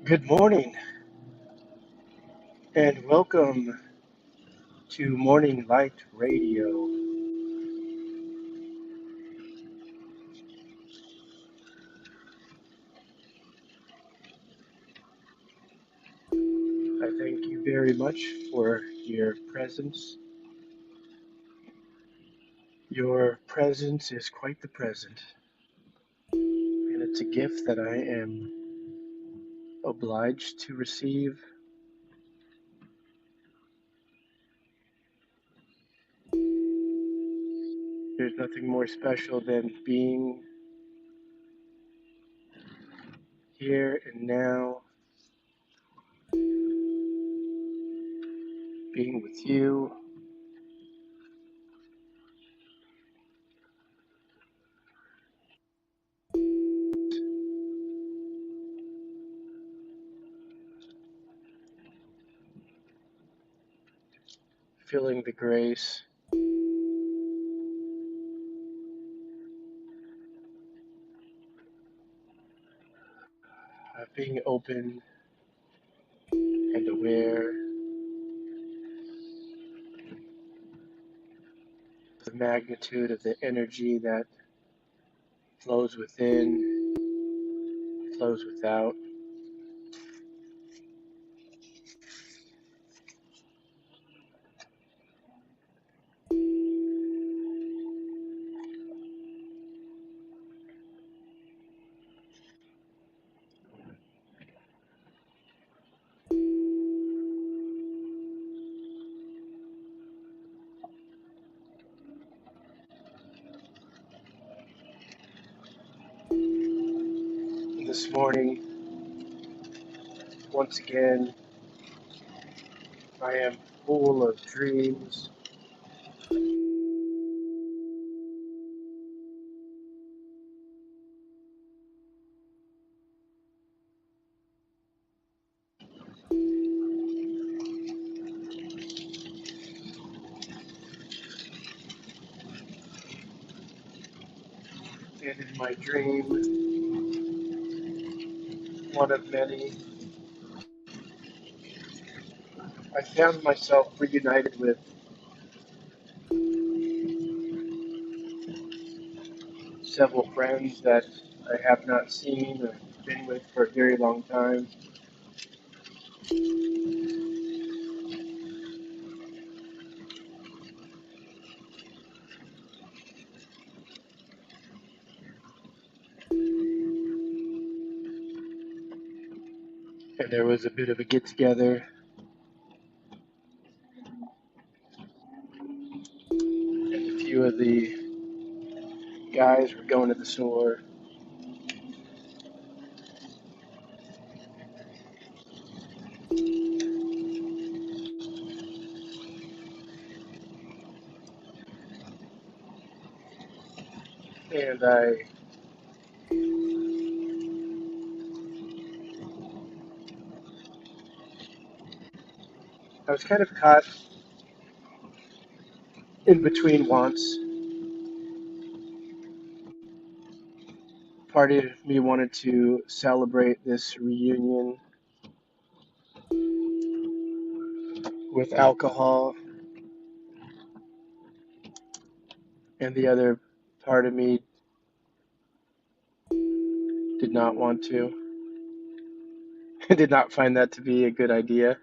Good morning and welcome to Morning Light Radio. I thank you very much for your presence. Your presence is quite the present, and it's a gift that I am obliged to receive. There's nothing more special than being here and now, being with you. Feeling the grace of being open and aware of the magnitude of the energy that flows within, flows without. This morning, once again, I am full of dreams. And in my dream, one of many, I found myself reunited with several friends that I have not seen or been with for a very long time. And there was a bit of a get together, and a few of the guys were going to the store. And I was kind of caught in between wants. Part of me wanted to celebrate this reunion with alcohol, and the other part of me did not want to. I did not find that to be a good idea.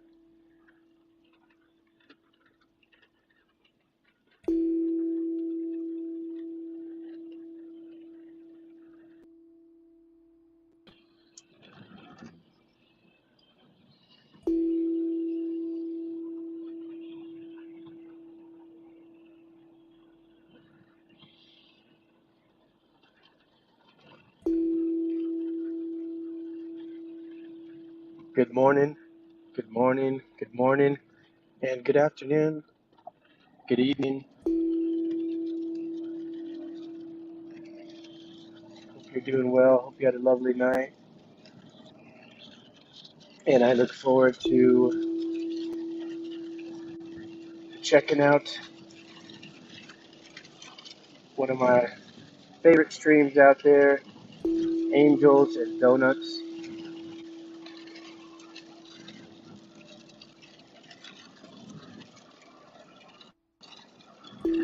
Good morning, good morning, good morning, and good afternoon, good evening. Hope you're doing well. Hope you had a lovely night. And I look forward to checking out one of my favorite streams out there, Angels and Donuts.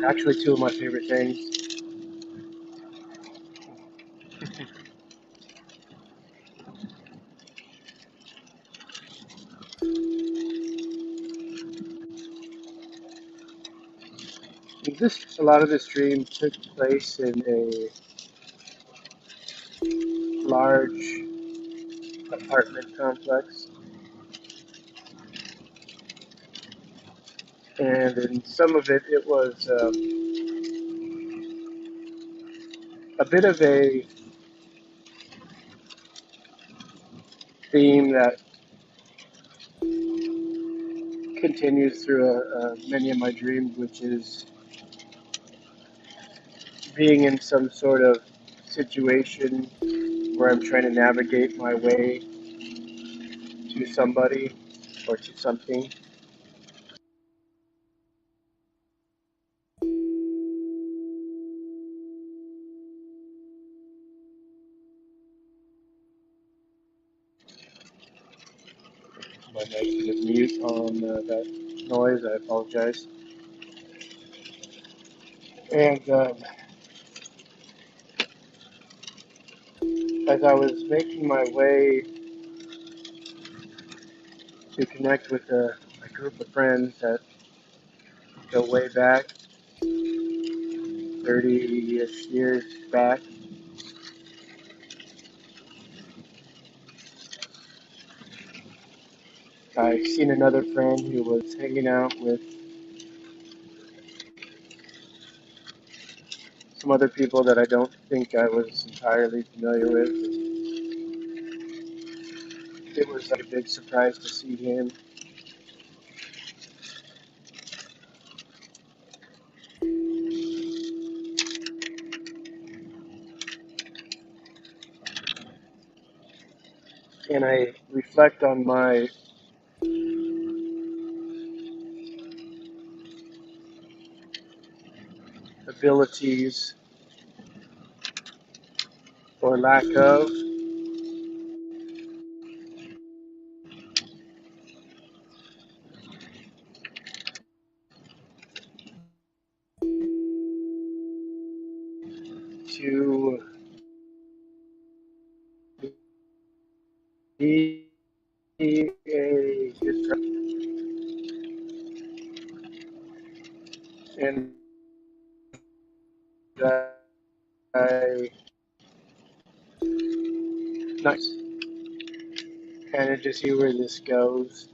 Actually, two of my favorite things. A lot of this dream took place in a large apartment complex, and in some of it, it was a bit of a theme that continues through many of my dreams, which is being in some sort of situation where I'm trying to navigate my way to somebody or to something. My mic's gonna mute on that noise. I apologize. And as I was making my way to connect with a group of friends that go way back, 30-ish years back, I seen another friend who was hanging out with some other people that I don't think I was entirely familiar with. It was like a big surprise to see him. And I reflect on my abilities or lack of to be a good friend. And I nice kind of just see where this goes.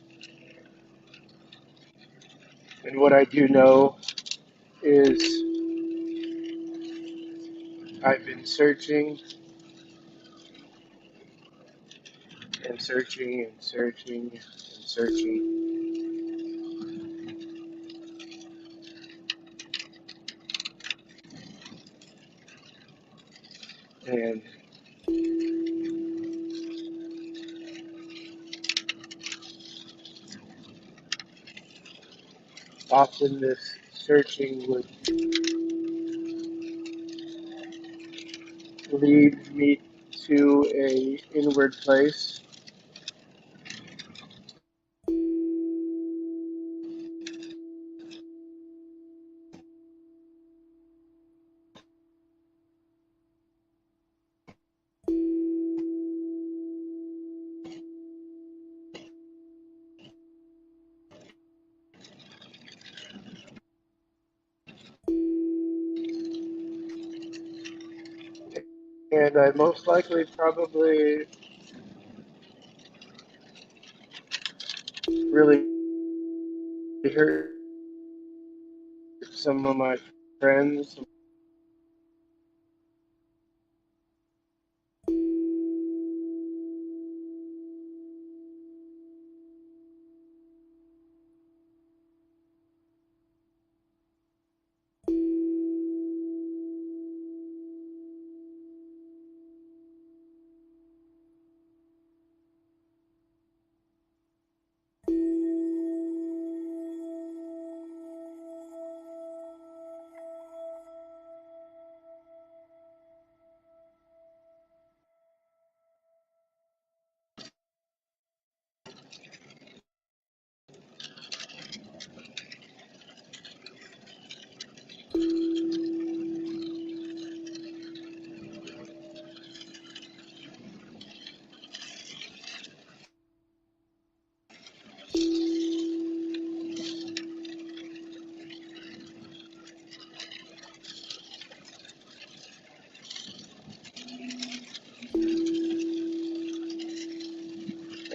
And what I do know is I've been searching and searching and searching and searching. And often this searching would lead me to a inward place. And I most likely probably really hurt some of my friends.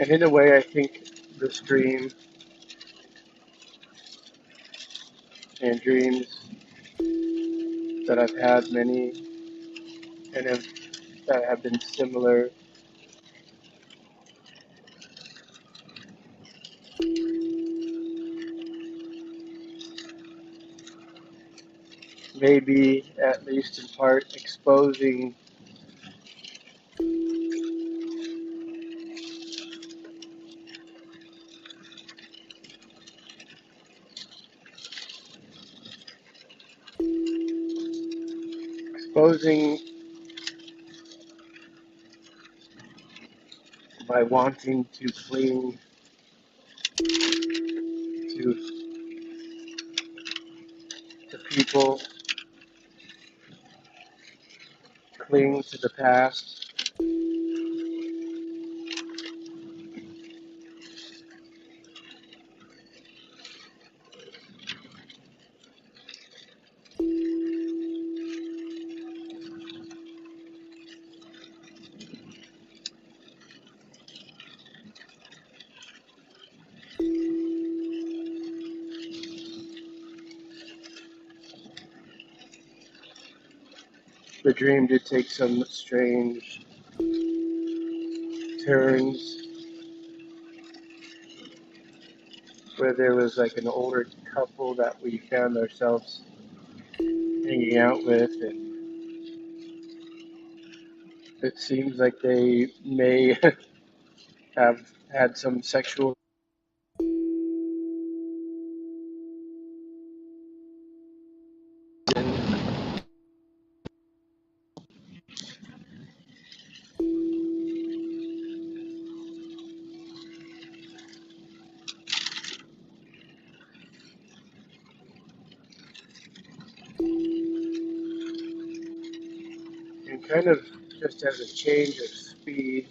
And in a way, I think this dream and dreams that I've had many and that have been similar may be, at least in part, exposing my wanting to cling to people, cling to the past, the dream did take some strange turns where there was like an older couple that we found ourselves hanging out with, and it seems like they may have had some sexual and kind of just as a change of speed.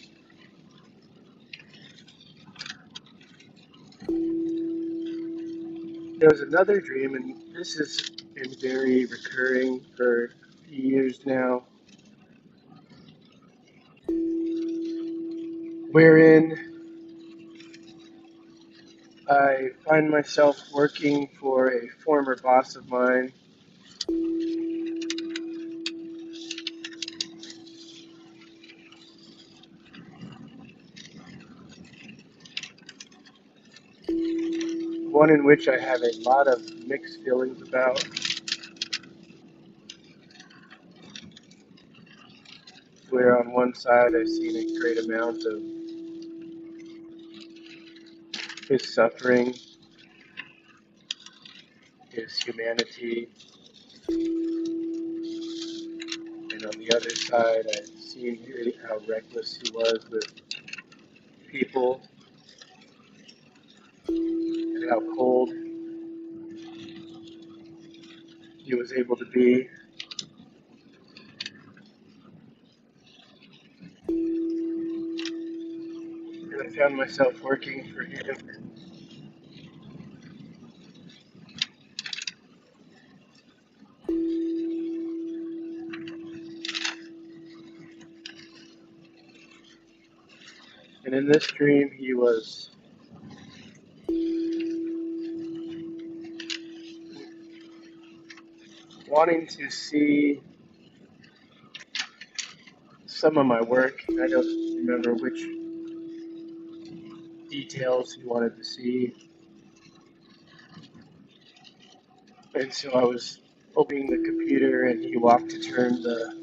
There was another dream, and this has been very recurring for years now, wherein I find myself working for a former boss of mine, one in which I have a lot of mixed feelings about, where on one side I've seen a great amount of his suffering, his humanity, and on the other side I've seen how reckless he was with people and how cold he was able to be. And I found myself working for him. And in this dream, he was wanting to see some of my work. I don't remember which details he wanted to see. And so I was opening the computer, and he walked to turn the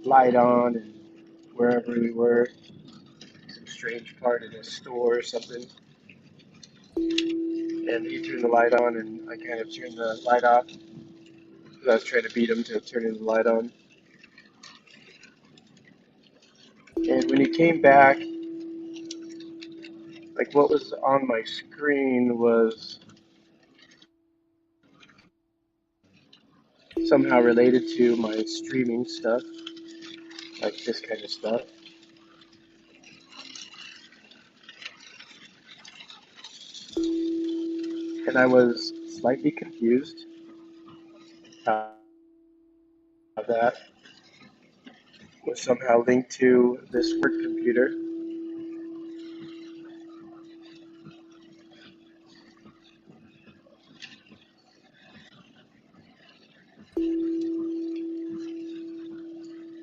light on, and wherever we were, some strange part in a store or something. And he turned the light on, and I kind of turned the light off because I was trying to beat him to turning the light on. And when he came back, like what was on my screen was somehow related to my streaming stuff, like this kind of stuff. And I was slightly confused how that was somehow linked to this work computer.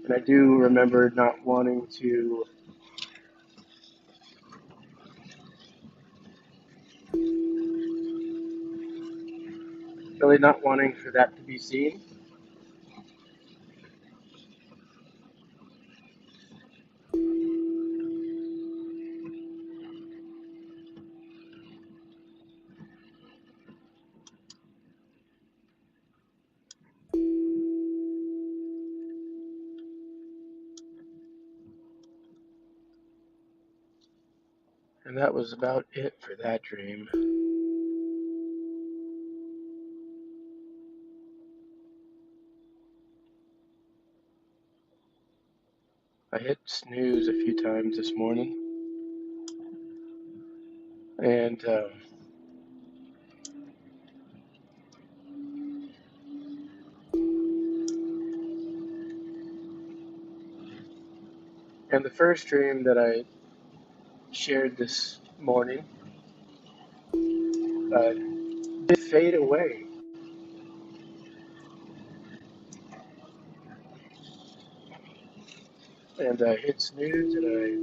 And I do remember not wanting to, really not wanting for that to be seen. And that was about it for that dream. I hit snooze a few times this morning, and the first dream that I shared this morning uh, did fade away, and I hit snooze, and I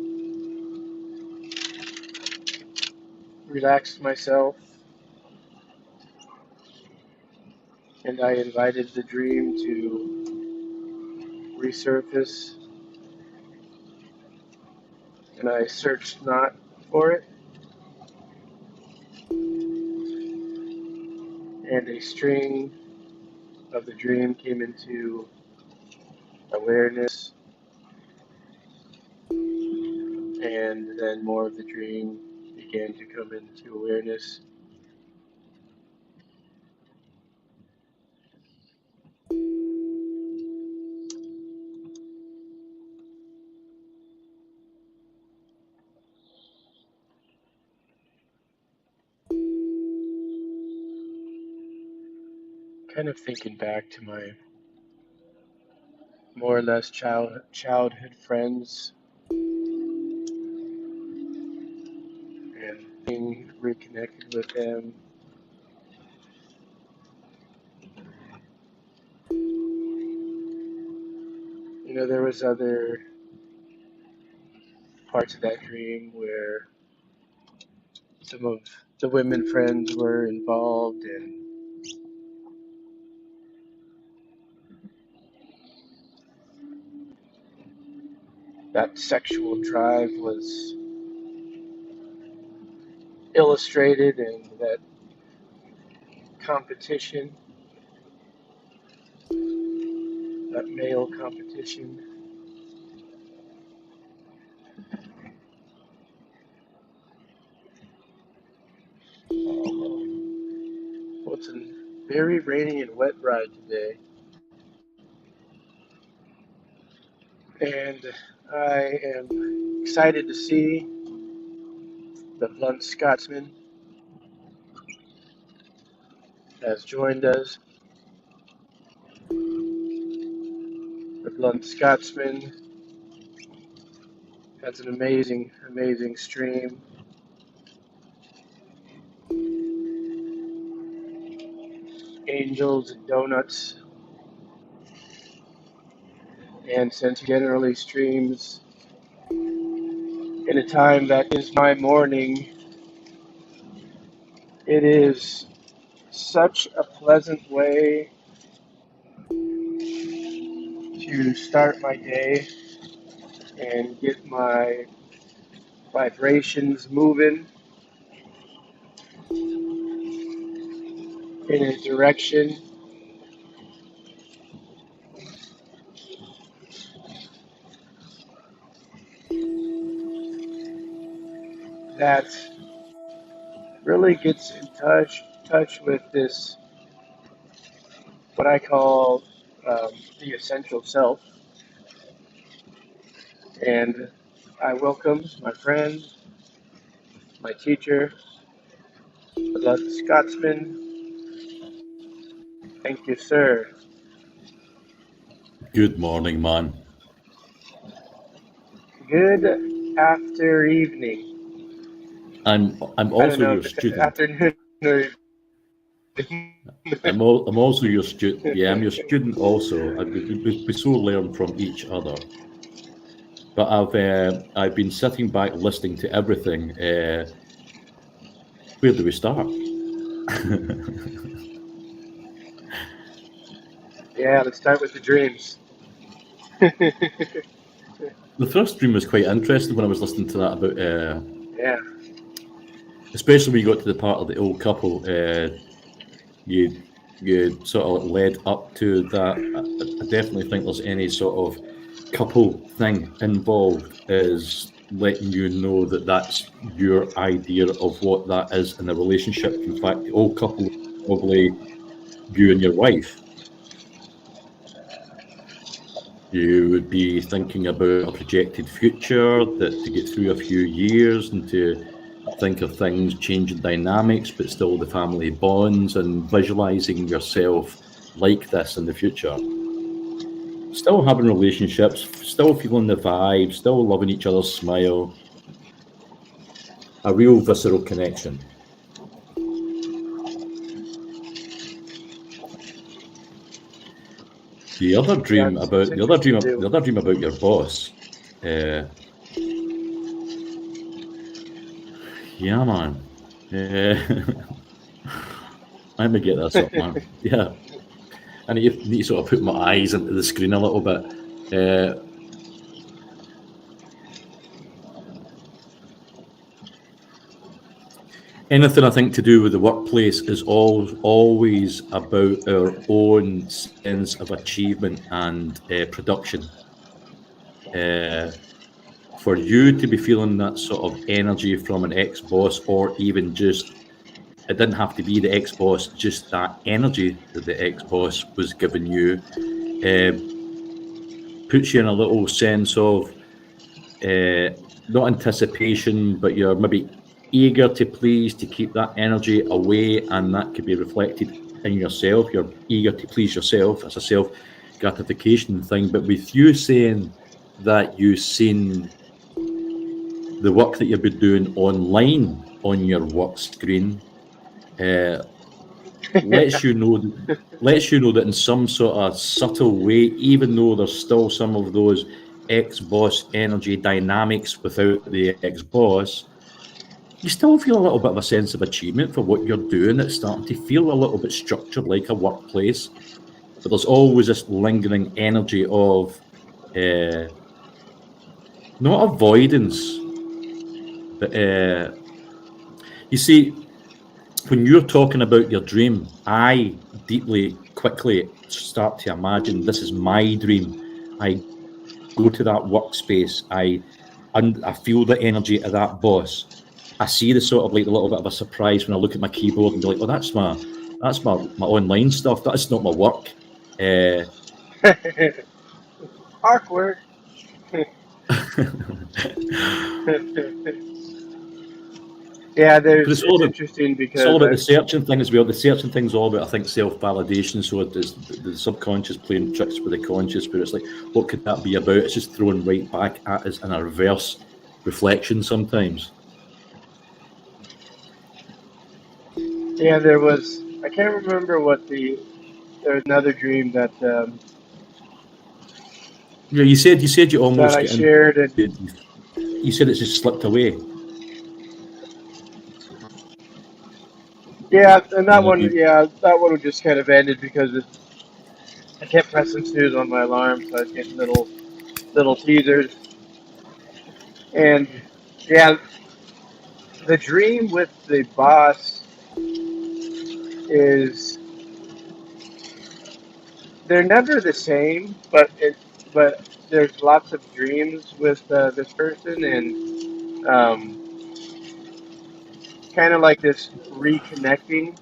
relaxed myself, and I invited the dream to resurface, and I searched not for it, and a string of the dream came into awareness, and then more of the dream began to come into awareness. Kind of thinking back to my more or less childhood friends and being reconnected with them. You know, there was other parts of that dream where some of the women friends were involved, and that sexual drive was illustrated, and that competition, that male competition. Well, it's a very rainy and wet ride today, and I am excited to see the blunt Scotsman has joined us. The blunt Scotsman has an amazing, amazing stream. Angels and donuts, and since he generally streams in a time that is my morning, it is such a pleasant way to start my day and get my vibrations moving in a direction that really gets in touch with this, what I call the essential self. And I welcome my friend, my teacher, the Scotsman. Thank you, sir. Good morning, man. Good after evening. I'm I don't also know your if it's student. afternoon or I'm also your student. Yeah, I'm your student also. We so learn from each other. But I've been sitting back listening to everything. Where do we start? Yeah, let's start with the dreams. The first dream was quite interesting when I was listening to that about, Yeah. especially when you got to the part of the old couple. You you sort of led up to that. I definitely think there's any sort of couple thing involved is letting you know that that's your idea of what that is in a relationship. In fact, the old couple is probably you and your wife. You would be thinking about a projected future, that to get through a few years and to think of things changing dynamics, but still the family bonds and visualizing yourself like this in the future. Still having relationships, still feeling the vibe, still loving each other's smile, a real visceral connection. That's interesting The too. other dream about your boss. Uh, yeah, man. Let me get this up, man. Yeah, I need to sort of put my eyes into the screen a little bit. Uh, Anything I think to do with the workplace is always about our own sense of achievement and production. Uh, for you to be feeling that sort of energy from an ex boss, or even just, it didn't have to be the ex boss, just that energy that the ex boss was giving you, uh, puts you in a little sense of uh, not anticipation, but you're maybe eager to please, to keep that energy away, and that could be reflected in yourself. You're eager to please yourself as a self gratification thing. But with you saying that you've seen the work that you've been doing online on your work screen, uh, lets you know lets you know that in some sort of subtle way, even though there's still some of those ex-boss energy dynamics without the ex-boss, you still feel a little bit of a sense of achievement for what you're doing. It's starting to feel a little bit structured like a workplace, but there's always this lingering energy of uh, not avoidance, but you see, when you're talking about your dream, I deeply, quickly start to imagine this is my dream. I go to that workspace. I feel the energy of that boss. I see the sort of like the little bit of a surprise when I look at my keyboard and be like, "Oh, that's my online stuff. That's not my work." Uh, Awkward. Yeah, but it's interesting it's all because about I the searching thing as well. The searching thing's all about, I think, self validation. So it's the subconscious playing tricks with the conscious, where it's like, what could that be about? It's just thrown right back at us in a reverse reflection sometimes. yeah there was I can't remember what there was another dream Yeah, you said you that almost I get into shared and you said it's just slipped away. yeah and And have you that one just kind of ended because I kept pressing snooze on my alarm so I was getting little teasers and yeah the dream with the boss is they're never the same but there's lots of dreams with this person and kind of like this reconnecting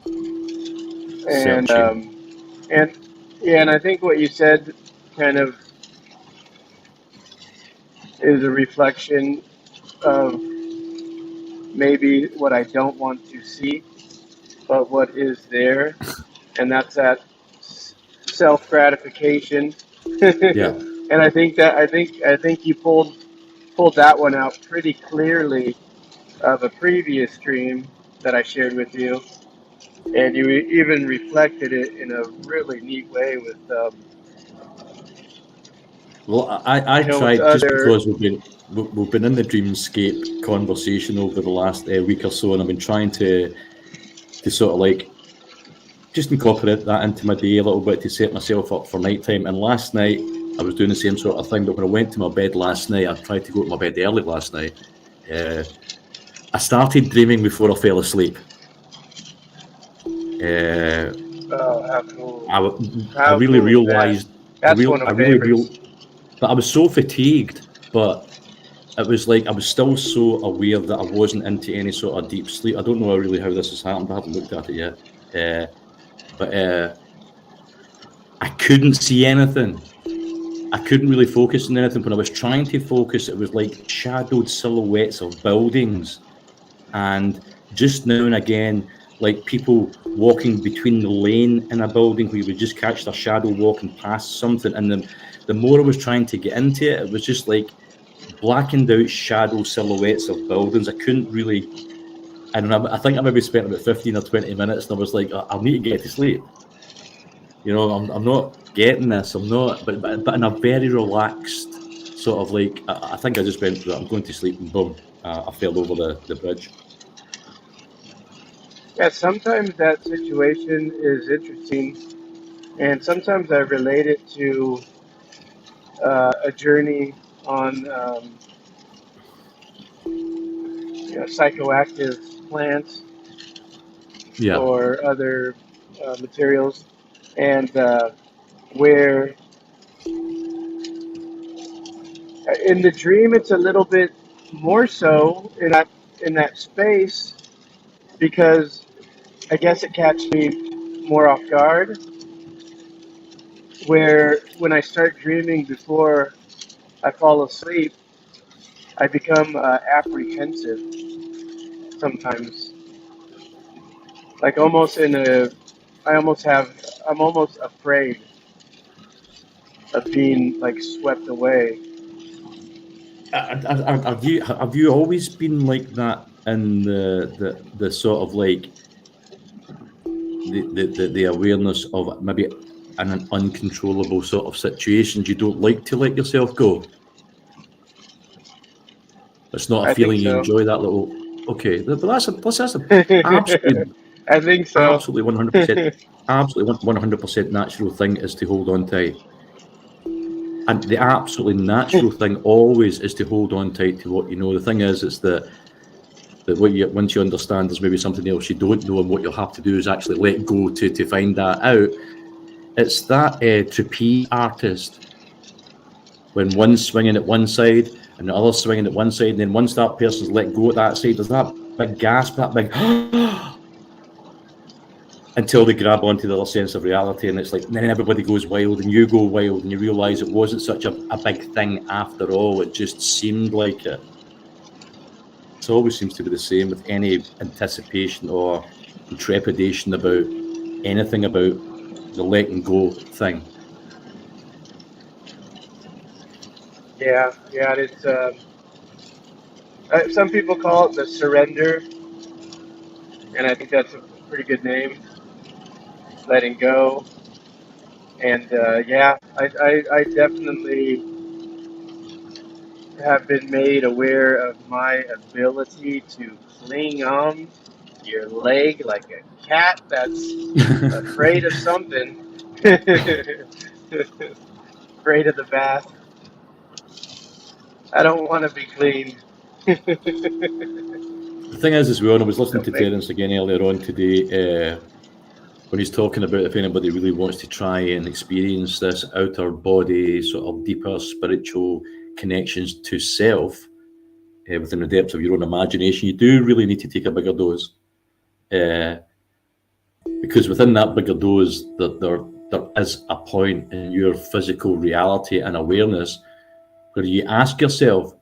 and searching? and yeah, and I think what you said kind of is a reflection of maybe what I don't want to see, but what is there, and that's that self gratification. Yeah, And I think you pulled that one out pretty clearly of a previous dream that I shared with you, and you even reflected it in a really neat way with, Well, I with tried just other. because we've been in the dreamscape conversation over the last week or so, and I've been trying to sort of like just incorporate that into my day a little bit to set myself up for nighttime. And last night I was doing the same sort of thing, but when I went to my bed last night, I tried to go to my bed early last night. I started dreaming before I fell asleep. Oh, how cool! I, I How really cool is that? realized, That's one of I my really favorites. real that I was so fatigued, but it was like I was still so aware that I wasn't into any sort of deep sleep. I don't know really how this has happened. I haven't looked at it yet, but I couldn't see anything. I couldn't really focus on anything. When I was trying to focus, it was like shadowed silhouettes of buildings, and just now and again, like people walking between the lane in a building where you would just catch their shadow walking past something. And the more I was trying to get into it, it was just like blackened out shadow silhouettes of buildings. I couldn't really. I don't know. I think I maybe spent about 15 or 20 minutes, and I was like, I'll need to get to sleep. I'm not getting this. I'm not, but in a very relaxed sort of like, I think I just went, I'm going to sleep, and boom, I fell over the bridge. Yeah, sometimes that situation is interesting, and sometimes I relate it to a journey on psychoactive plants Yeah. or other materials, and where in the dream it's a little bit more so in that space because I guess it catches me more off guard. Where when I start dreaming before I fall asleep, I become apprehensive sometimes, like almost in a. I almost have. I'm almost afraid of being like swept away. Have you always been like that in the sort of like the awareness of maybe in an uncontrollable sort of situations you don't like to let yourself go? It's not a I think feeling you so. enjoy that little. Okay, but that's a absolutely I think so. absolutely 100%, absolutely 100% natural thing is to hold on tight. And the absolutely natural thing always is to hold on tight to what you know. The thing is, it's that what you once you understand there's maybe something else you don't know, and what you'll have to do is actually let go to find that out. It's that trapeze artist when one's swinging at one side and the other's swinging at one side, and then once that person's let go at that side, there's that big gasp, that big until they grab onto the other sense of reality, and it's like then everybody goes wild and you go wild and you realise it wasn't such a big thing after all. It just seemed like it. It always seems to be the same with any anticipation or trepidation about anything about the letting go thing. Yeah, yeah. It's some people call it the surrender, and I think that's a pretty good name. Letting go, and yeah, I definitely have been made aware of my ability to cling on to your leg like a cat that's afraid of something. Afraid of the bath. I don't want to be cleaned. The thing is, as well, and I was listening Don't to make. Terence again earlier on today, when he's talking about if anybody really wants to try and experience this outer body, sort of deeper spiritual connections to self within the depths of your own imagination, you do really need to take a bigger dose. Uh, because within that bigger dose, there is a point in your physical reality and awareness where you ask yourself,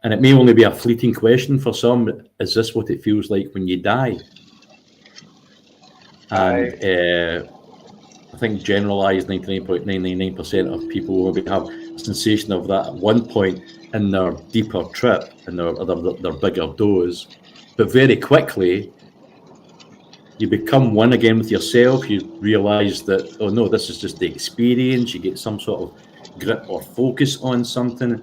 and it may only be a fleeting question for some, is this what it feels like when you die? And I I think generalized 99.999% of people will have sensation of that at one point in their deeper trip and their bigger dose. But very quickly, you become one again with yourself. You realize that, oh no, this is just the experience. You get some sort of grip or focus on something,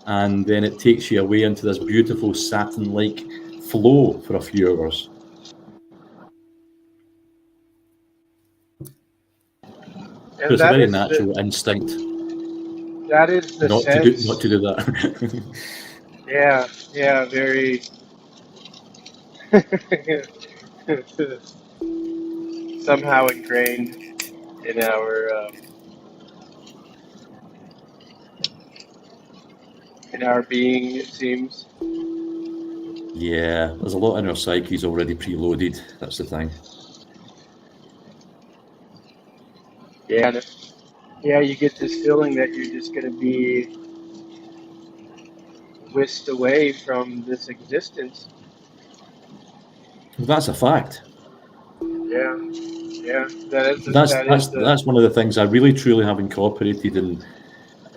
and then it takes you away into this beautiful satin-like flow for a few hours. So And it's a that very is natural instinct the not sense. to do that. Yeah, yeah, very. Somehow ingrained in our being, it seems. Yeah, there's a lot in our psyches already preloaded. That's the thing. Yeah, yeah, you get this feeling that you're just going to be whisked away from this existence. That's a fact. Yeah, yeah, that is the. That's one of the things I really truly have incorporated, and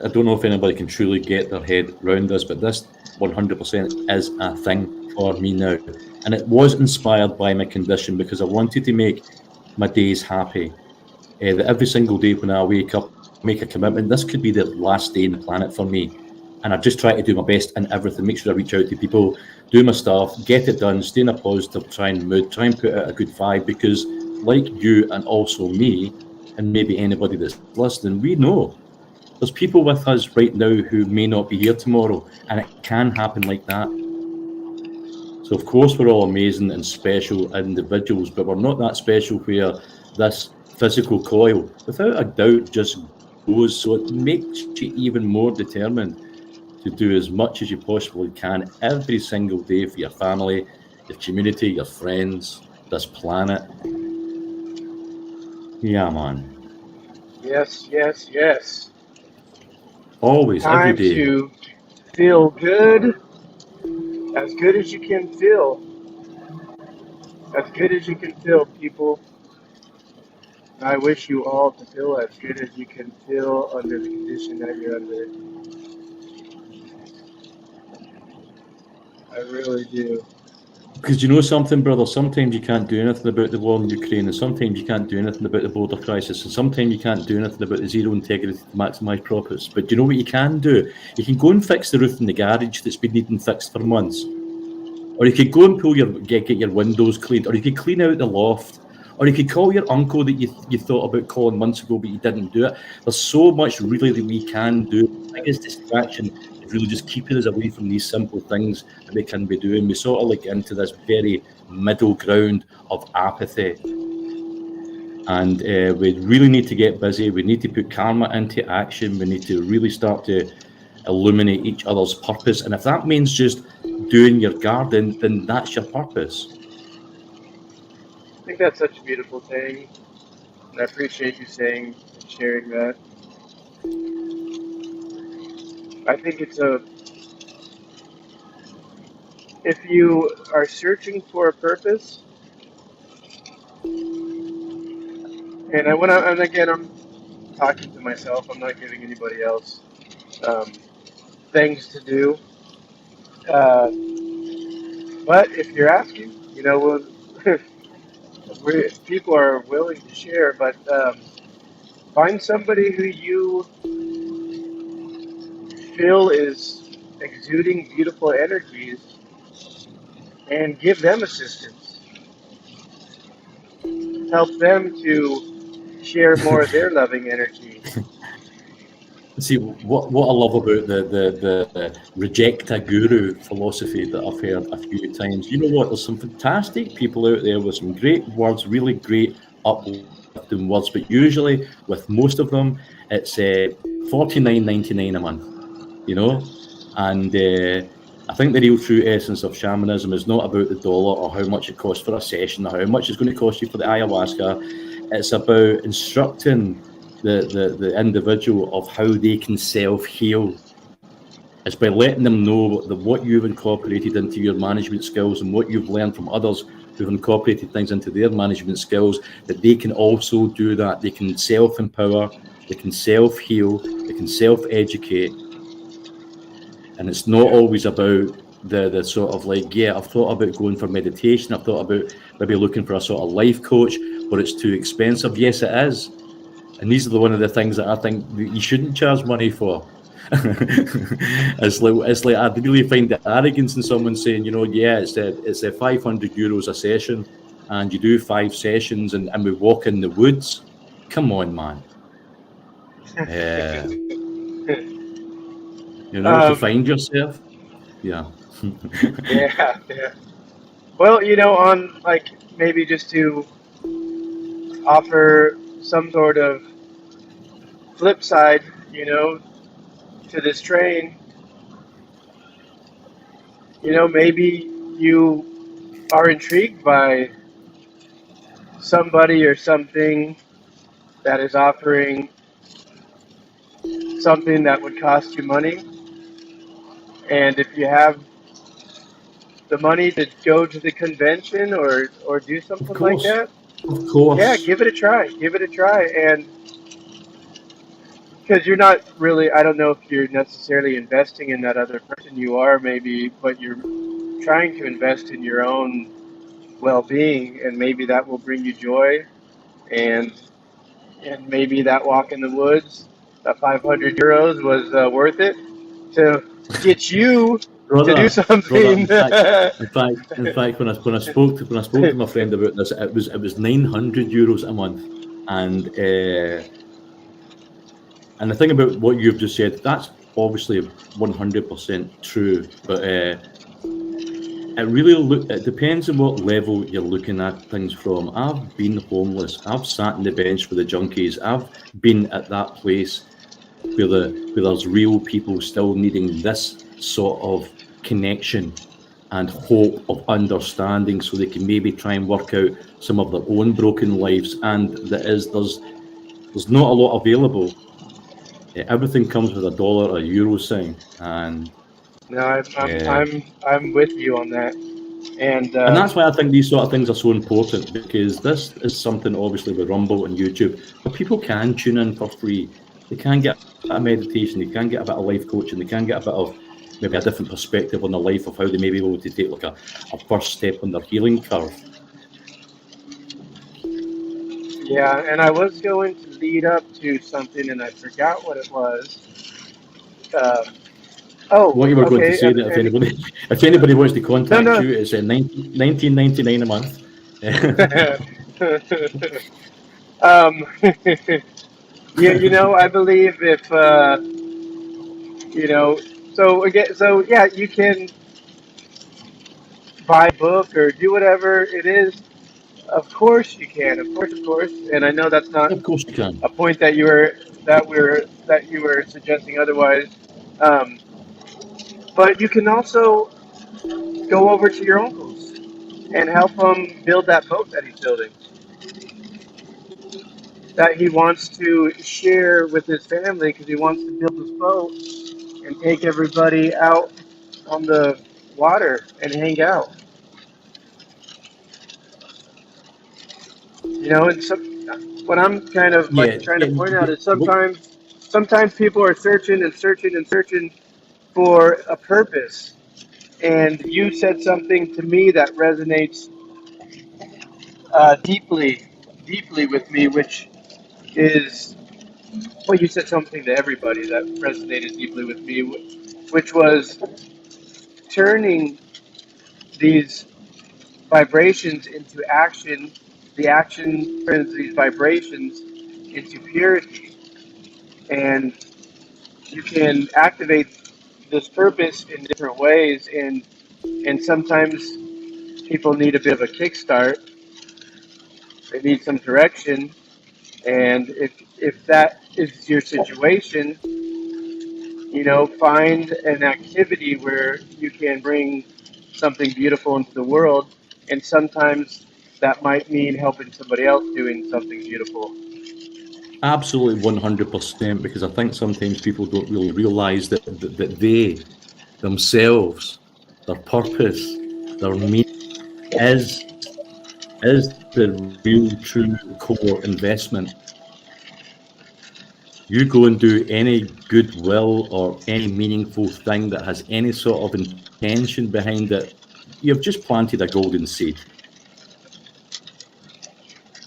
I don't know if anybody can truly get their head around this, but this 100% is a thing for me now, and it was inspired by my condition because I wanted to make my days happy. That every single day when I wake up, I make a commitment. This could be the last day on the planet for me, and I just try to do my best in everything. Make sure I reach out to people, do my stuff, get it done, stay in a positive, try and put out a good vibe because, like you and also me, and maybe anybody that's listening, we know there's people with us right now who may not be here tomorrow, and it can happen like that. So, of course, we're all amazing and special individuals, but we're not that special where this physical coil, without a doubt, just goes. So, it makes you even more determined to do as much as you possibly can every single day for your family, your community, your friends, this planet. Yeah, man. Yes, yes, yes. Always, every Time day. to feel good as you can feel, as good as you can feel, people. I wish you all to feel as good as you can feel under the condition that you're under. I really do. Because you know something, brother, sometimes you can't do anything about the war in Ukraine, and sometimes you can't do anything about the border crisis, and sometimes you can't do anything about the zero integrity to maximise profits. But do you know what you can do? You can go and fix the roof in the garage that's been needing fixed for months. Or you could go and get your windows cleaned, or you could clean out the loft, or you could call your uncle that you thought about calling months ago, but you didn't do it. There's so much really that we can do. The biggest distraction is really just keeping us away from these simple things that we can be doing. We sort of like into this very middle ground of apathy. And we really need to get busy. We need to put karma into action. We need to really start to illuminate each other's purpose. And if that means just doing your garden, then that's your purpose. I think that's such a beautiful thing, and I appreciate you saying and sharing that. I think if you are searching for a purpose, and again, I'm talking to myself. I'm not giving anybody else um, things to do. Uh, but if you're asking, people are willing to share. But find somebody who you feel is exuding beautiful energies and give them assistance. Help them to share more of their loving energy. See, what I love about the reject a guru philosophy that I've heard a few times, you know what, there's some fantastic people out there with some great words, really great uplifting words, but usually with most of them, it's $49.99 a month, you know? And I think the real true essence of shamanism is not about the dollar or how much it costs for a session or how much it's going to cost you for the ayahuasca. It's about instructing the individual of how they can self-heal. It's by letting them know that what you've incorporated into your management skills and what you've learned from others who've incorporated things into their management skills, that they can also do that. They can self-empower, they can self-heal, they can self-educate, and it's not always about the sort of like, yeah, I've thought about going for meditation, I've thought about maybe looking for a sort of life coach, but it's too expensive. Yes, it is. And these are one of the things that I think that you shouldn't charge money for. It's like I really find the arrogance in someone saying, yeah, it's a €500 a session, and you do 5 sessions, and we walk in the woods. Come on, man. Uh, to um, find yourself. Yeah. yeah, yeah. Well, on like maybe just to offer some sort of flip side, to this train, maybe you are intrigued by somebody or something that is offering something that would cost you money. And if you have the money to go to the convention or do Of something like course. that, Of yeah, course. give it a try. Give it a try. And because you're not really, I don't know if you're necessarily investing in that other person. You are maybe, but you're trying to invest in your own well-being, and maybe that will bring you joy. And maybe that walk in the woods, that €500 was worth it to get you to do Brother, something. when I spoke to my friend about this, it was €900 a month, and the thing about what you've just said, that's obviously 100% true, but it depends on what level you're looking at things from. I've been homeless. I've sat on the bench with the junkies. I've been at that place where there's real people still needing this sort of connection and hope of understanding, so they can maybe try and work out some of their own broken lives. And there's not a lot available. Everything comes with a dollar or a euro sign, and No, uh, I'm with you on that. And that's why I think these sort of things are so important, because this is something, obviously, with Rumble and YouTube, where people can tune in for free. They can get a meditation, they can get a bit of life coaching, they can get a bit of maybe a different perspective on their life, of how they may be able to take like a first step on their healing curve. yeah, and I was going to lead up to something, and I forgot what it was. Um, oh, What you were going to okay, say, that if anybody wants to no, contact no. you, it's 19.99 a month. um, yeah, I believe if you know, so again, so yeah, you can buy a book or do whatever it is. Of course you can. Of course. And I know that's not Of course you can. a point that you were suggesting otherwise. Um, but you can also go over to your uncle's and help him build that boat that he's building, that he wants to share with his family, because he wants to build this boat and take everybody out on the water and hang out. And what I'm kind of like Yeah, trying to yeah. point out is Look, sometimes people are searching and searching and searching for a purpose. And you said something to me that resonates deeply, deeply with me, which is, well, you said something to everybody that resonated deeply with me, which was turning these vibrations into action. The action turns these vibrations into purity, and you can activate this purpose in different ways. And sometimes people need a bit of a kickstart. They need some direction, and if that is your situation, find an activity where you can bring something beautiful into the world. And sometimes that might mean helping somebody else doing something beautiful. absolutely 100%, because I think sometimes people don't really realise that they themselves, their purpose, their meaning is the real true core investment. You go and do any goodwill or any meaningful thing that has any sort of intention behind it, you've just planted a golden seed.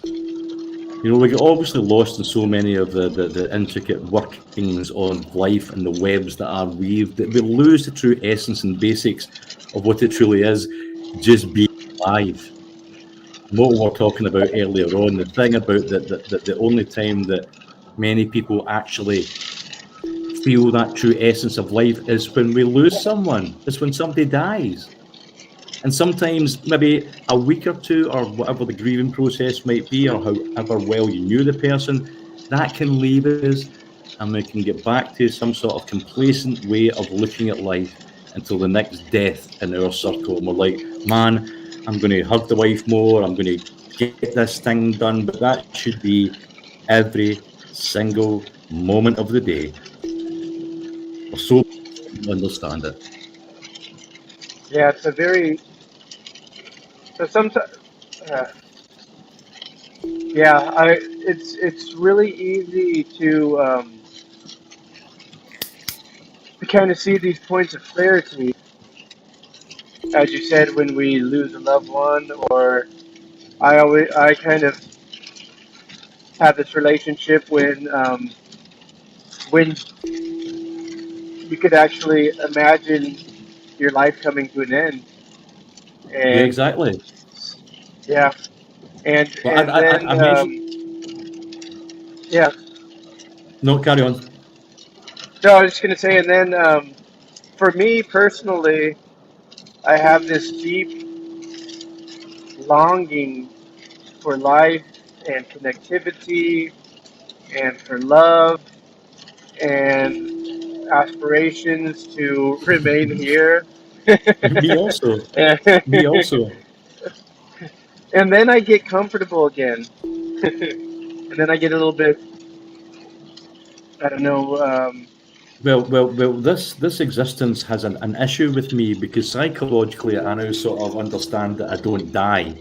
You know, we get obviously lost in so many of the intricate workings on life and the webs that are weaved that we lose the true essence and basics of what it truly is, just being alive. What we were talking about earlier on, the thing about the only time that many people actually feel that true essence of life is when we lose someone, is when somebody dies. And sometimes maybe a week or two or whatever the grieving process might be, or however well you knew the person, that can leave us and we can get back to some sort of complacent way of looking at life until the next death in our circle. And we're like, man, I'm going to hug the wife more, I'm going to get this thing done. But that should be every single moment of the day. We're so understand it. Yeah, it's a very so sometimes. Uh, yeah, it's really easy to kind of see these points of clarity, as you said, when we lose a loved one, or I kind of have this relationship when you could actually imagine your life coming to an end, Yeah, and exactly. yeah, Well, and I then mentioned, yeah. no, carry on. No, I was just gonna say, and then for me personally, I have this deep longing for life and connectivity and for love and aspirations to remain here. Me also. and Me also. then I get comfortable again. And then I get a little bit, I don't know, Well. This existence has an issue with me because psychologically, I now sort of understand that I don't die,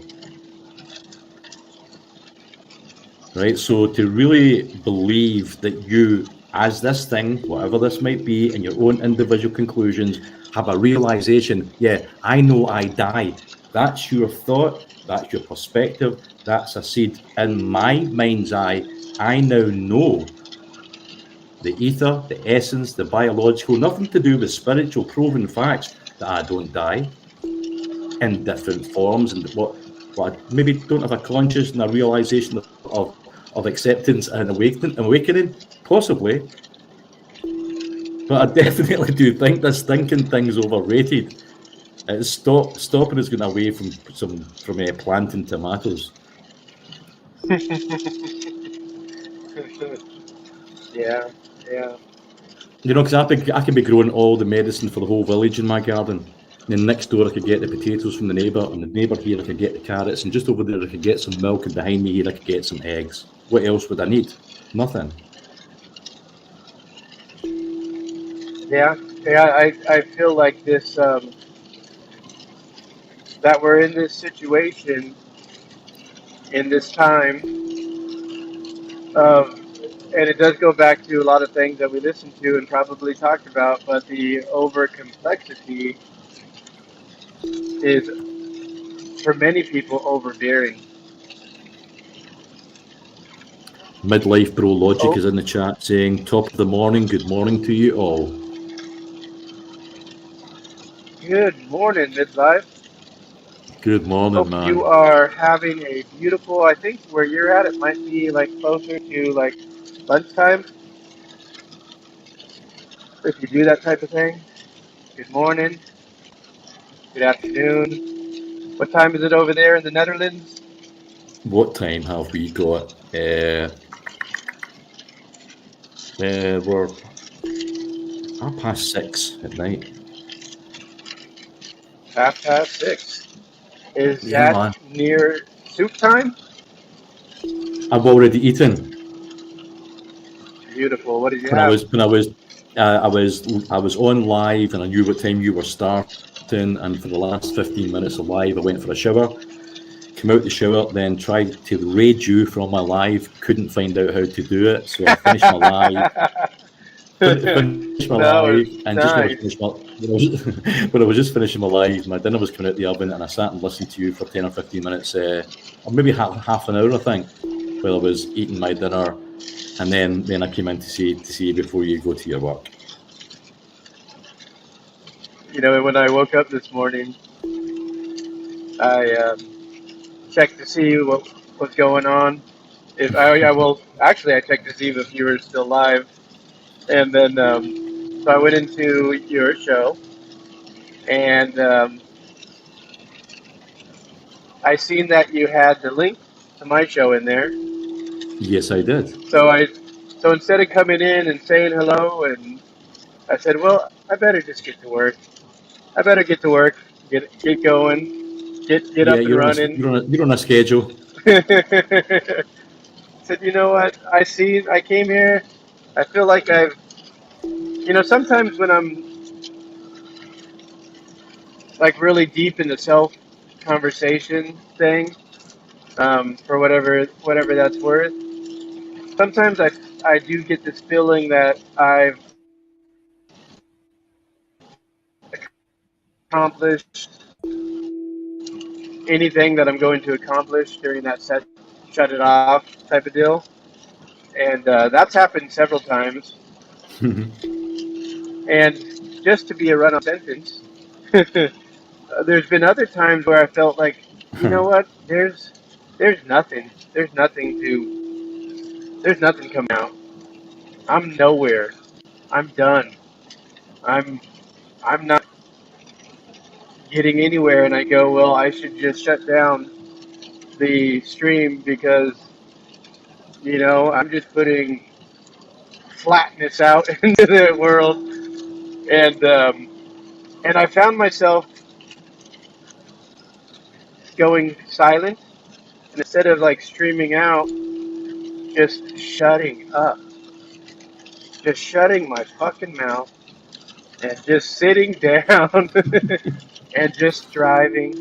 right? So to really believe that you, as this thing, whatever this might be, in your own individual conclusions, have a realization. Yeah, I know I die. That's your thought. That's your perspective. That's a seed in my mind's eye. I now know the ether, the essence, the biological, nothing to do with spiritual proven facts that I don't die in different forms and what I maybe don't have a conscious and a realization of acceptance and awakening, possibly. But I definitely do think this thinking thing is overrated. It's stopping us getting away from planting tomatoes. yeah, yeah. You know, because I could be growing all the medicine for the whole village in my garden. And then next door, I could get the potatoes from the neighbour, and the neighbour here, I could get the carrots, and just over there, I could get some milk, and behind me here, I could get some eggs. What else would I need? Nothing. Yeah, yeah, I feel like this that we're in this situation in this time of, and it does go back to a lot of things that we listened to and probably talked about, but the over complexity is for many people overbearing. Midlife Bro Logic Oh, is in the chat saying, top of the morning, good morning to you all. good morning, midlife. Good morning, Hope you man. are having a beautiful. I think where you're at, it might be like closer to like lunchtime if you do that type of thing. Good morning, good afternoon. What time is it over there in the Netherlands? What time have we got? We're 6:30 at night. 6:30. Is Yeah, that man. near soup time? I've already eaten. Beautiful. What did you When I have? was when I was I was on live and I knew what time you were starting, and for the last 15 minutes of live I went for a shower, came out the shower, then tried to raid you from my live, couldn't find out how to do it, so I finished my live. Finished my No, live, and just nice. when I was just finishing my live, my dinner was coming out the oven, and I sat and listened to you for 10 or 15 minutes, or maybe half an hour, I think, while I was eating my dinner, and then I came in to see you before you go to your work. You know, when I woke up this morning, I checked to see what's going on. If I well, actually, I checked to see if you were still live, and then so I went into your show, and I seen that you had the link to my show in there. Yes, I did. So instead of coming in and saying hello, and I said, well, I better just get to work. I better get to work, get going, get Yeah, up and running. you're on a schedule. Said, you know what? I came here. I feel like sometimes when I'm like really deep in the self conversation thing, for whatever that's worth, sometimes I do get this feeling that I've accomplished anything that I'm going to accomplish during that set, shut it off type of deal. And that's happened several times. And just to be a run on sentence, there's been other times where I felt like, you know what? There's nothing. There's nothing coming out. I'm nowhere. I'm done. I'm I'm not getting anywhere. And I go, well, I should just shut down the stream because I'm just putting flatness out into the world, and I found myself going silent, and instead of like streaming out, just shutting up, just shutting my fucking mouth, and just sitting down, and just driving,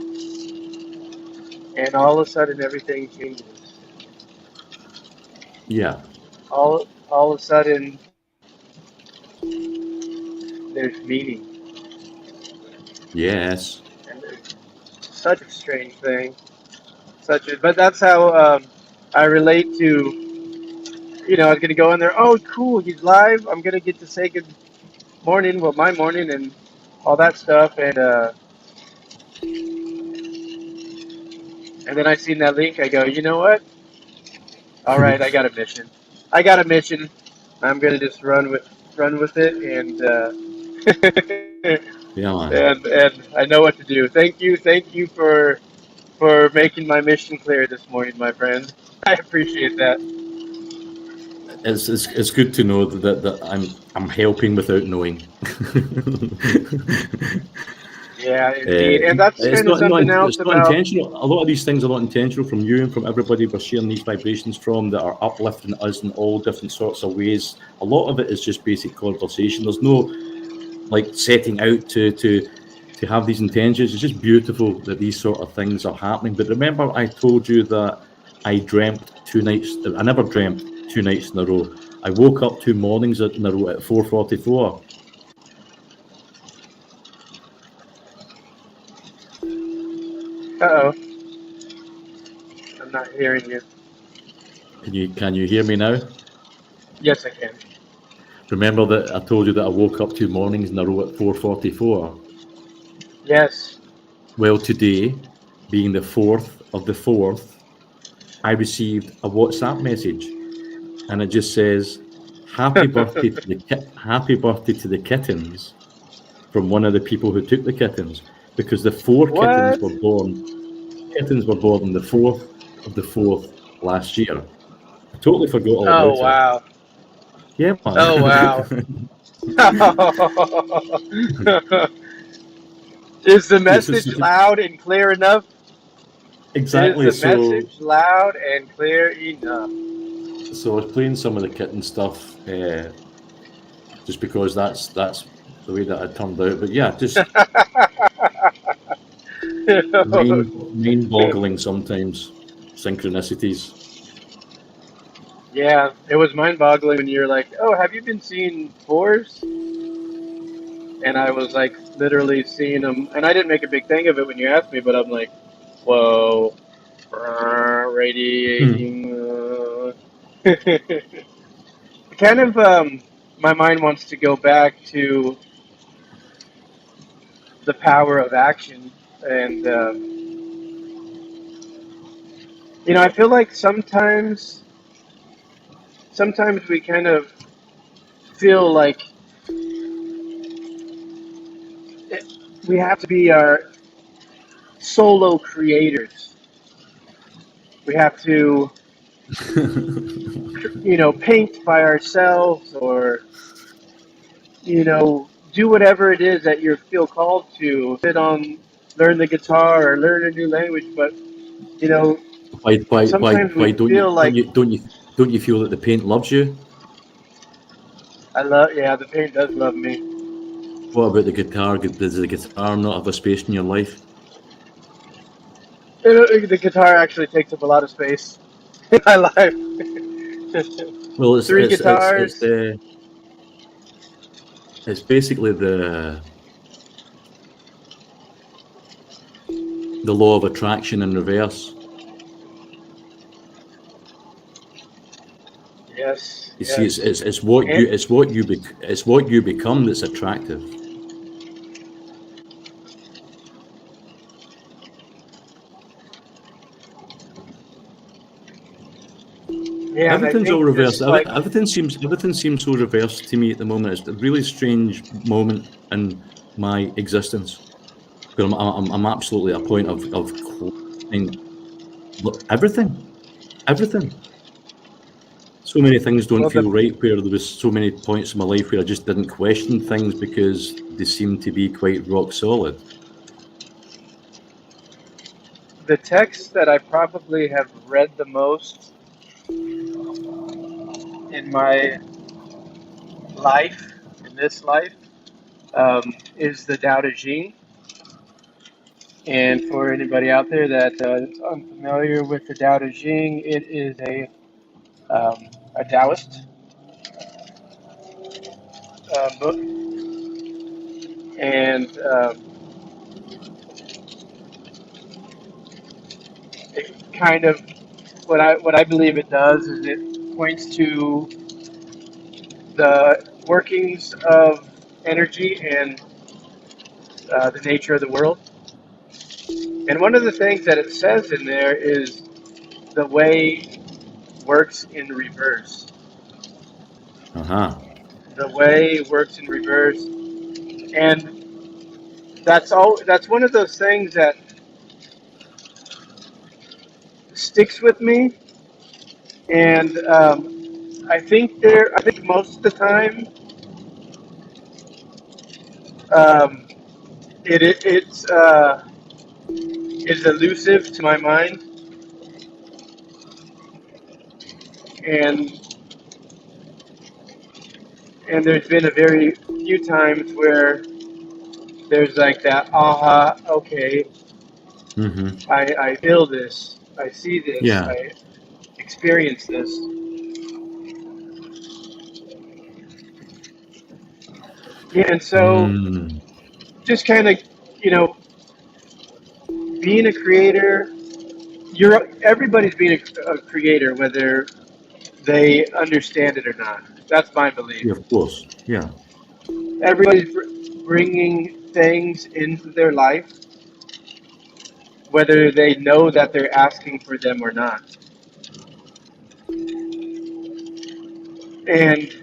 and all of a sudden everything changes. Yeah. All of a sudden there's meaning, Yes. and there's such a strange thing. But that's how I relate to. I was gonna go in there. Oh, cool, he's live. I'm gonna get to say good morning. Well, my morning and all that stuff, and then I seen that link. I go, you know what? All right, I got a mission. I got a mission. I'm gonna just run with it, and Yeah, man. and I know what to do. Thank you for making my mission clear this morning, my friend. I appreciate that. It's good to know that I'm helping without knowing. Yeah, indeed, and that's It's kind of something else it's not about. intentional. A lot of these things are not intentional from you and from everybody we're sharing these vibrations from that are uplifting us in all different sorts of ways. A lot of it is just basic conversation. There's no like setting out to have these intentions. It's just beautiful that these sort of things are happening. But remember, I told you that I dreamt 2 nights. I never dreamt 2 nights in a row. I woke up 2 mornings in a row at 4:44. Uh-oh, I'm not hearing you. Can you hear me now? Yes, I can. Remember that I told you that I woke up 2 mornings in a row at 4:44. Yes. Well, today, being the 4th of the 4th, I received a WhatsApp message, and it just says, "Happy birthday to the kittens," from one of the people who took the kittens, because the 4 What? kittens were born on the 4th of the 4th last year. I totally forgot all Oh, about it. wow. Yeah, Oh, wow. man. Is the Yes, message loud and clear enough? Is exactly. the message loud and clear enough? So I was playing some of the kitten stuff, just because that's the way that it turned out. But yeah, just Mind-boggling sometimes. Synchronicities. Yeah, it was mind-boggling when you're like, "Oh, have you been seeing fours?" And I was like, literally seeing them, and I didn't make a big thing of it when you asked me, but I'm like, "Whoa, Hmm. radiating." Kind of, my mind wants to go back to the power of action, and I feel like sometimes we kind of feel like it, we have to be our solo creators. We have to, paint by ourselves, or do whatever it is that you feel called to. Learn the guitar or learn a new language. But you know, sometimes we Why feel like don't you feel that the paint loves you? yeah, the paint does love me. What about the guitar? Does the guitar not have a space in your life? The guitar actually takes up a lot of space in my life. Well, Three guitars. it's basically the law of attraction in reverse. Yes, You see, yes. And it's what you become that's attractive. yeah, and I Everything's all think reversed. this, like, Everything seems so reversed to me at the moment. It's a really strange moment in my existence. Because I'm absolutely at a point of questioning everything. So many things don't well, feel right. Where there was so many points in my life where I just didn't question things because they seemed to be quite rock solid. the text that I probably have read the most in my life, in this life, is the Tao Te Ching. And for anybody out there that is unfamiliar with the Tao Te Ching, it is a Taoist book, and it kind of what I believe it does is it points to the workings of energy and the nature of the world. And one of the things that it says in there is the way works in reverse. Uh huh. The way works in reverse, and that's one of those things that sticks with me. And I think most of the time, um, it's elusive to my mind, and there's been a very few times where there's like that aha, okay, Mm-hmm. I feel this, I see this, Yeah. I experience this. Yeah, and so Mm. just kind of, you know, being a creator, everybody's being a creator, whether they understand it or not. That's my belief. Yeah, of course. Yeah. Everybody's bringing things into their life, whether they know that they're asking for them or not. And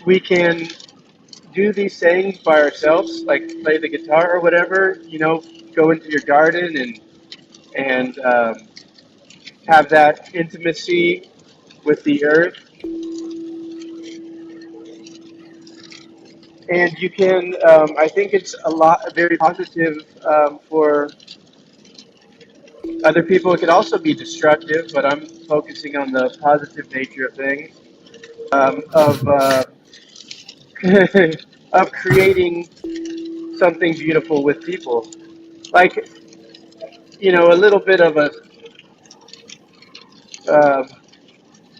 we can do these things by ourselves, like play the guitar or whatever. Go into your garden and have that intimacy with the earth. And you can, I think it's very positive for other people. It could also be destructive, but I'm focusing on the positive nature of things. Of of creating something beautiful with people. Like, a little bit of a, um,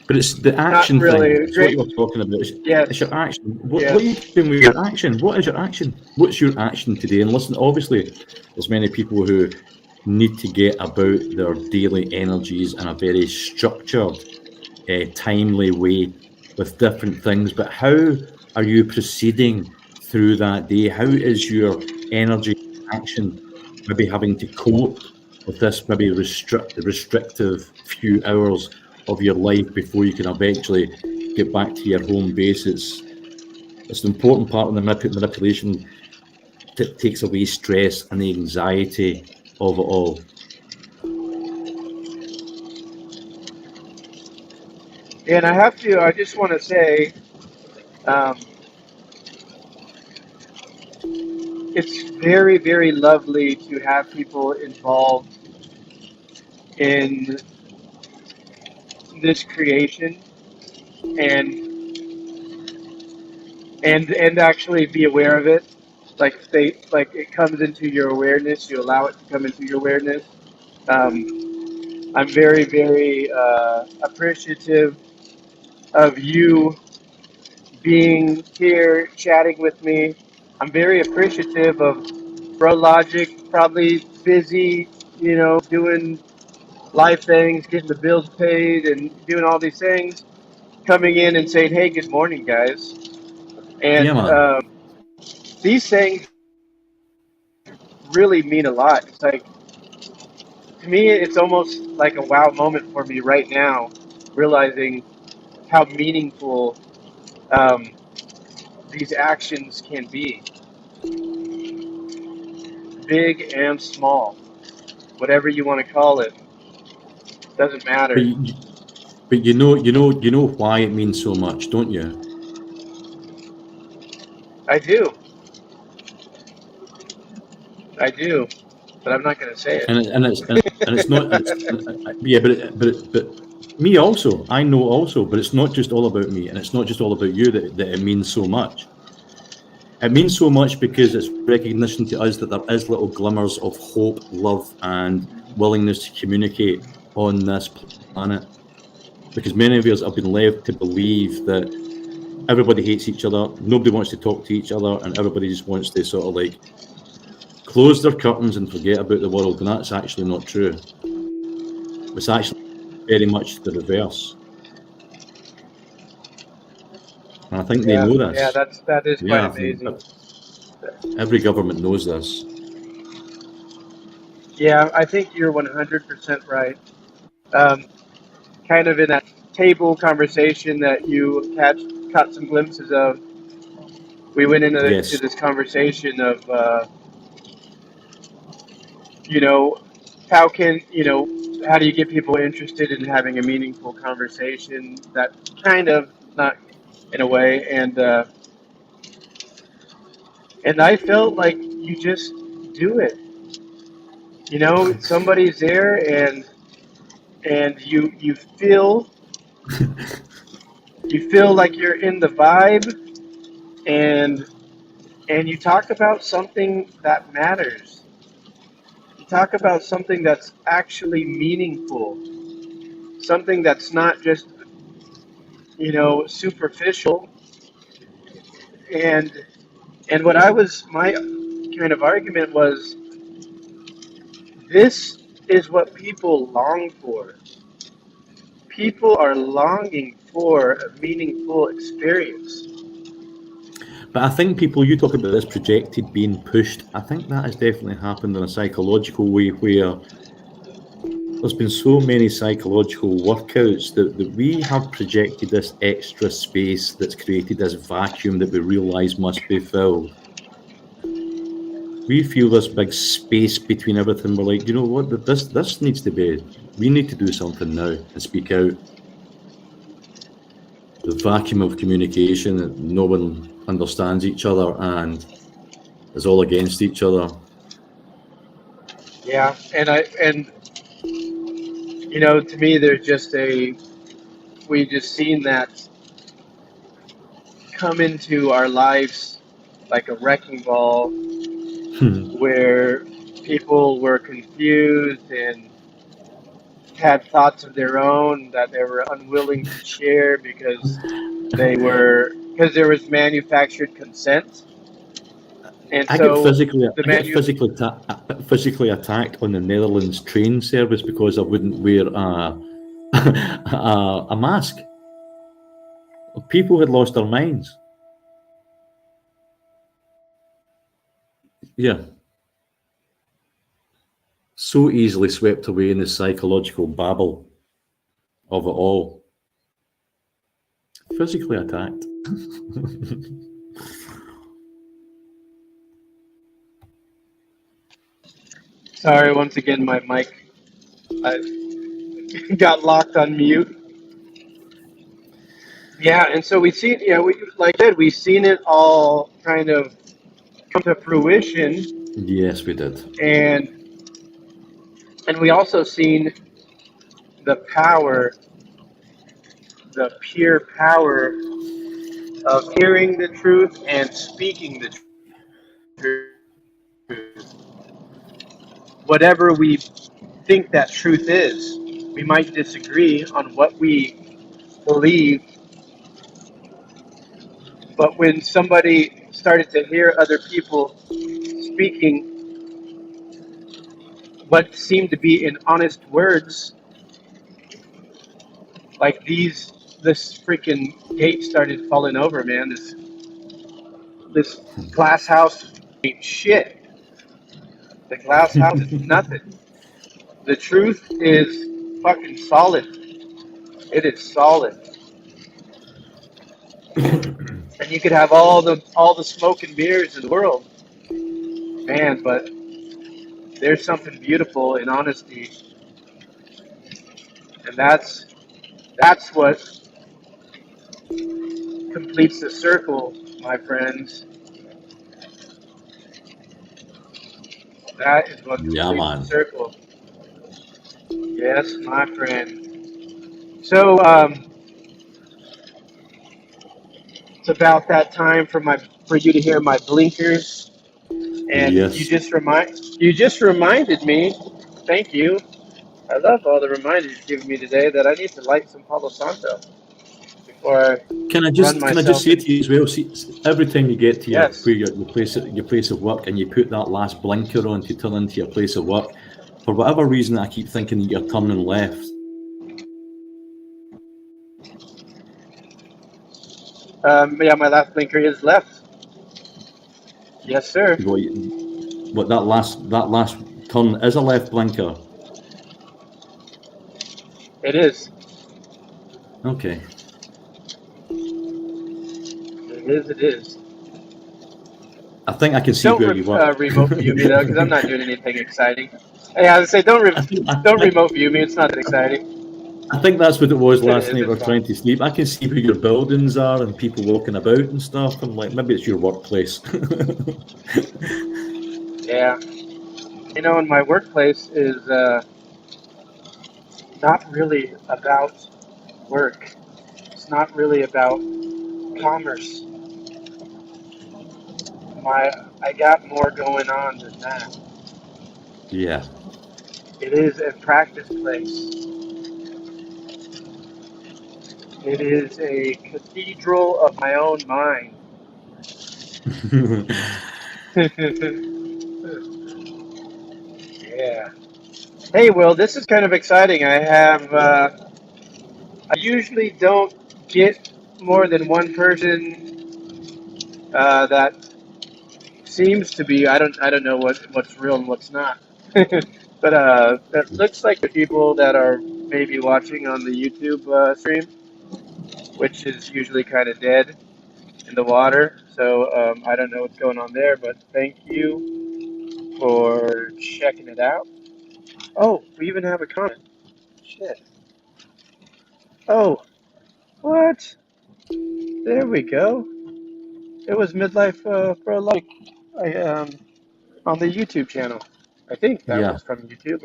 But it's the not action thing. really It's what great. you were talking about. It's Yes, your action. What are you yes. doing with your action? What is your action? What's your action today? And listen, obviously, there's many people who need to get about their daily energies in a very structured, timely way with different things. But how are you proceeding through that day? How is your energy action maybe having to cope with this maybe restrictive few hours of your life before you can eventually get back to your home base? It's an important part of the manipulation that takes away stress and the anxiety of it all. And I just want to say, um, it's very, very lovely to have people involved in this creation and and actually be aware of it. Like it comes into your awareness, you allow it to come into your awareness. I'm very, very appreciative of you being here chatting with me. I'm very appreciative of Bro Logic, probably busy, doing life things, getting the bills paid, and doing all these things, coming in and saying, "Hey, good morning, guys." Yeah, And man. these things really mean a lot. It's like, to me, it's almost like a wow moment for me right now, realizing how meaningful um, these actions can be, big and small, whatever you want to call it, doesn't But matter. but you know why it means so much, don't you? I do, I do, but I'm not going to say it. And it's not yeah, but me also. I know also, but it's not just all about me, and it's not just all about you that it means so much. It means so much because it's recognition to us that there is little glimmers of hope, love, and willingness to communicate on this planet. Because many of us have been led to believe that everybody hates each other, nobody wants to talk to each other, and everybody just wants to sort of like close their curtains and forget about the world. And that's actually not true. It's actually very much the reverse. And I think they Yeah, know yeah, this. that is quite Yeah, I think amazing. every government knows this. Yeah, I think you're 100% right. Um, Kind of in that table conversation that you caught some glimpses of, we went into Yes. this conversation of, you know, how can, how do you get people interested in having a meaningful conversation? That kind of, not in a way, and I felt like you just do it. Somebody's there, and you feel like you're in the vibe, and you talk about something that matters. You talk about something that's actually meaningful, something that's not just superficial. And what I was my kind of argument was, this is what people long for. People are longing for a meaningful experience. But I think people, you talk about this projected being pushed. I think that has definitely happened in a psychological way where there's been so many psychological workouts that we have projected this extra space that's created this vacuum that we realize must be filled. We feel this big space between everything. We're like, you know what? This needs to be. We need to do something now and speak out. The vacuum of communication. No one understands each other and is all against each other. Yeah, and to me, there's just we just seen that come into our lives like a wrecking ball Hmm. where people were confused and had thoughts of their own that they were unwilling to share because there was manufactured consent, and I get so the I get manu physically attacked on the Netherlands train service because I wouldn't wear a mask. People had lost their minds. Yeah, so easily swept away in the psychological babble of it all. Physically attacked. Sorry, once again, my mic got locked on mute. Yeah, and so we've seen, yeah, we like I said, we've seen it all kind of come to fruition, Yes, we did. and we also seen the power, the pure power of hearing the truth and speaking the truth. Whatever we think that truth is, we might disagree on what we believe, but when somebody started to hear other people speaking what seemed to be in honest words, like this freaking gate started falling over, man. This glass house ain't shit. The glass house is nothing. The truth is fucking solid. It is solid. And you could have all the smoke and mirrors in the world, man, but there's something beautiful in honesty, and that's what completes the circle, my friends. That is what Yeah, completes the man. circle. Yes, my friend. So it's about that time for you to hear my blinkers, and Yes. you just reminded me. Thank you. I love all the reminders you've given me today that I need to light some Palo Santo before I run Can I just myself say in. to you as well? See, every time you get to Yes. your place of work and you put that last blinker on to turn into your place of work, for whatever reason, I keep thinking that you're turning left. Yeah, my last blinker is left. Yes, sir. What, what that last turn is a left blinker. It is. Okay. It is. It is. I think I can see Don't where you work. remote view me though, because I'm not doing anything exciting. Hey, I would say don't remote view me. It's not that exciting. I think that's what it was It last is. night. We It's were fine. trying to sleep. I can see where your buildings are and people walking about and stuff. I'm like, maybe it's your workplace. Yeah. And my workplace is not really about work. It's not really about commerce. I got more going on than that. Yeah. It is a practice place. It is a cathedral of my own mind. Yeah. Hey, Will, this is kind of exciting. I usually don't get more than one person that seems to be. I don't know what's real and what's not. But it looks like the people that are maybe watching on the YouTube stream, which is usually kind of dead in the water. So I don't know what's going on there, but thank you for checking it out. Oh, we even have a comment. Shit. Oh, what? There we go. It was midlife for a like I on the YouTube channel. I think that Yeah. was from YouTube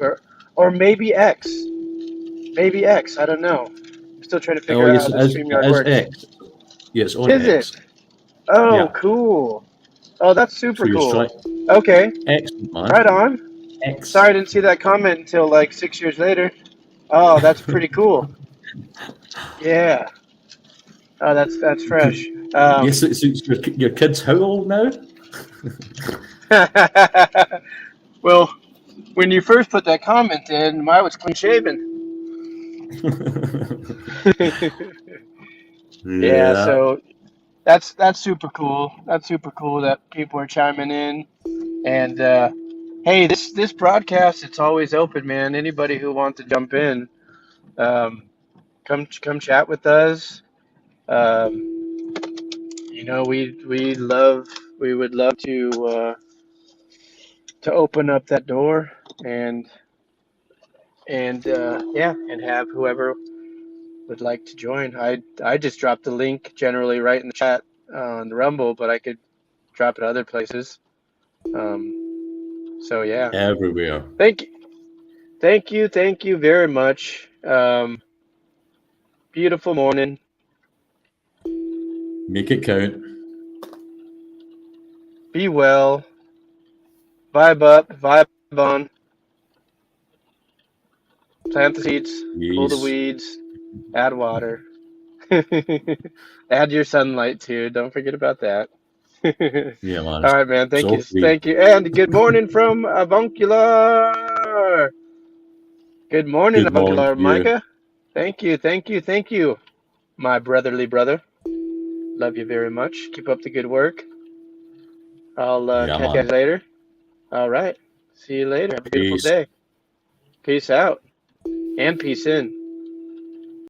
or maybe X. Maybe X. I don't know. I'm still trying to Oh, figure out yes, how the it StreamYard is works. X. Yeah, it's on Is X. it? Oh, Yeah. cool. Oh, that's So super you're cool. straight. Okay, Excellent, right man. on. Sorry I X. didn't see that comment until like 6 years later. Oh, that's pretty cool. Yeah. Oh, that's fresh. Yes, it's your kid's how old now? Well, when you first put that comment in, I was clean shaven. Yeah, Yeah, so that's super cool. That's super cool that people are chiming in. And hey, this broadcast, it's always open, man. Anybody who wants to jump in, um, come chat with us. Um, we would love to open up that door and yeah, and have whoever would like to join. I just dropped the link generally right in the chat on the Rumble, but I could drop it other places. So yeah, everywhere. thank you, thank you very much. Beautiful morning. Make it count. Be well. Vibe up. Vibe on. Plant the seeds. Pull the Yes. weeds. Add water. Add your sunlight too. Don't forget about that. Yeah, man. All right, man. It's Thank you. all free. Thank you. And good morning from Avuncular. Good morning, Good morning Avuncular to you. Micah. Thank you. Thank you. Thank you, my brotherly brother. Love you very much. Keep up the good work. I'll Yeah, catch you man. guys later. All right. See you later. Have a beautiful Peace. day. Peace out and peace in.